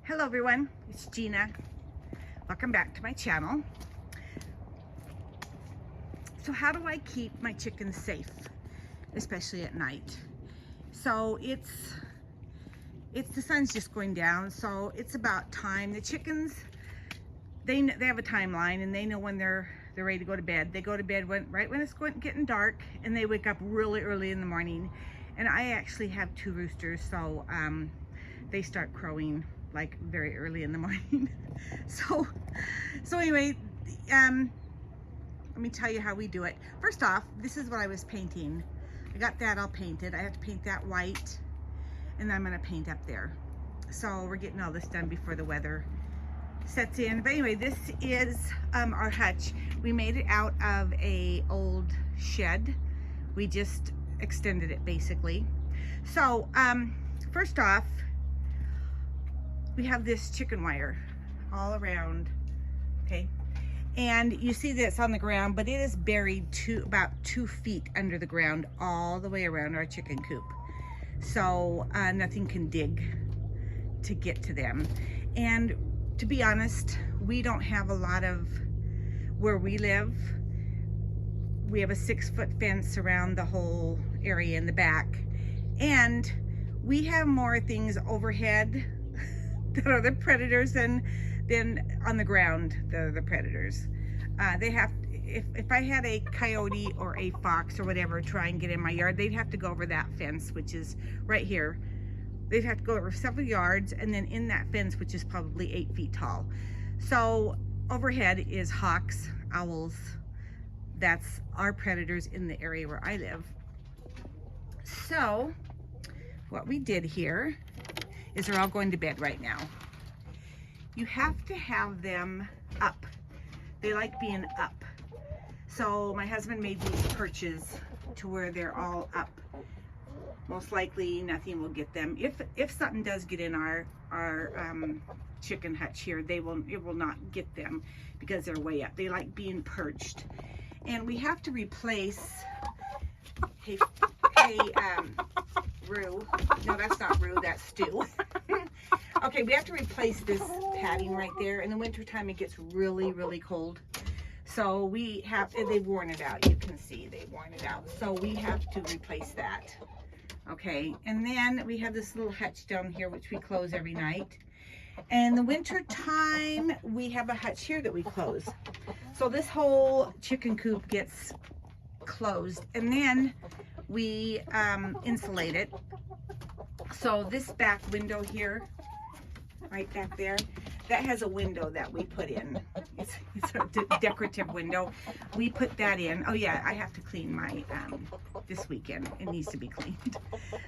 Hello everyone, it's Gina. Welcome back to my channel. So how do I keep my chickens safe, especially at night? So it's the sun's just going down, so it's about time. The chickens, they have a timeline and they know when they're ready to go to bed. They go to bed right when it's getting dark, and they wake up really early in the morning. And I actually have 2 roosters, so they start crowing like very early in the morning. so anyway, let me tell you how we do it. First off, this is what I was painting. I got that all painted. I have to paint that white, and I'm gonna paint up there. So we're getting all this done before the weather sets in. But anyway, this is our hutch. We made it out of a old shed. We just extended it basically. So first off, we have this chicken wire all around, okay? And you see this on the ground, but it is buried about 2 feet under the ground all the way around our chicken coop. So nothing can dig to get to them. And to be honest, we don't have a lot of, where we live, we have a 6-foot fence around the whole area in the back. And we have more things overhead that are the predators than on the ground, the predators. They have, if I had a coyote or a fox or whatever try and get in my yard, they'd have to go over that fence, which is right here. They'd have to go over several yards, and then in that fence, which is probably 8 feet tall. So overhead is hawks, owls. That's our predators in the area where I live. So what we did here is they're all going to bed right now. You have to have them up. They like being up. So my husband made these perches to where they're all up. Most likely nothing will get them. If something does get in our chicken hutch here, it will not get them because they're way up. They like being perched. And we have to replace, hey, Rue. No, that's not Rue, that's Stu. Okay, we have to replace this padding right there. In the winter time, it gets really, really cold. So we have, they've worn it out. You can see they've worn it out. So we have to replace that. Okay, and then we have this little hutch down here, which we close every night. And the winter time, we have a hutch here that we close. So this whole chicken coop gets closed, and then we insulate it. So this back window here, right back there, that has a window that we put in. It's a decorative window. We put that in. Oh yeah, I have to clean my, this weekend. It needs to be cleaned.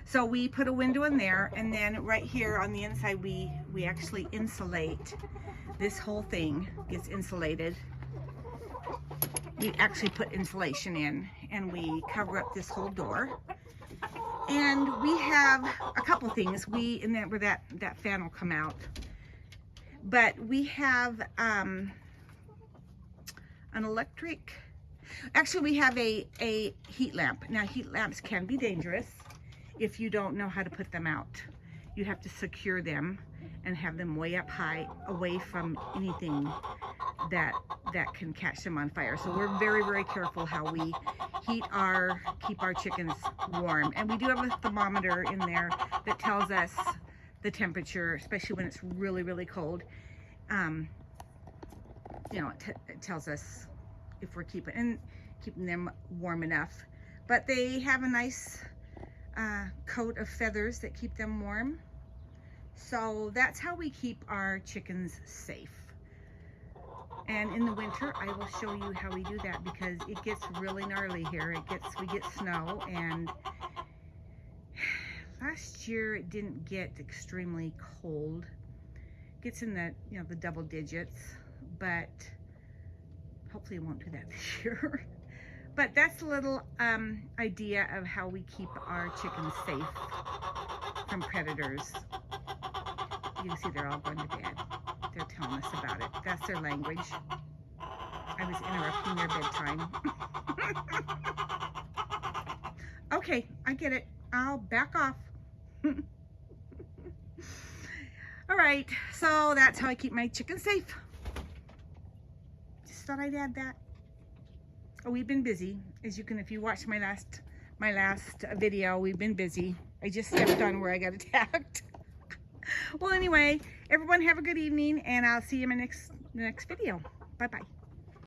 So we put a window in there, and then right here on the inside, we actually insulate. This whole thing gets insulated. We actually put insulation in, and we cover up this whole door. And we have a couple things. And then where that fan will come out. But we have an electric, actually we have a heat lamp. Now heat lamps can be dangerous if you don't know how to put them out. You have to secure them and have them way up high, away from anything that can catch them on fire. So we're very, very careful how we keep our chickens warm. And we do have a thermometer in there that tells us the temperature, especially when it's really, really cold. You know, it tells us if we're keeping them warm enough. But they have a nice coat of feathers that keep them warm. So that's how we keep our chickens safe. And in the winter, I will show you how we do that, because it gets really gnarly here. We get snow, and last year it didn't get extremely cold. It gets in the, you know, the double digits, but hopefully it won't do that this year. But that's a little idea of how we keep our chickens safe from predators. You can see they're all going to bed. They're telling us about it. That's their language. I was interrupting their bedtime. Okay, I get it. I'll back off. All right, so that's how I keep my chickens safe. Just thought I'd add that. Oh, we've been busy, as you can, if you watched my last video, we've been busy. I just stepped on where I got attacked. Well, anyway, everyone have a good evening, and I'll see you in my next video. Bye bye.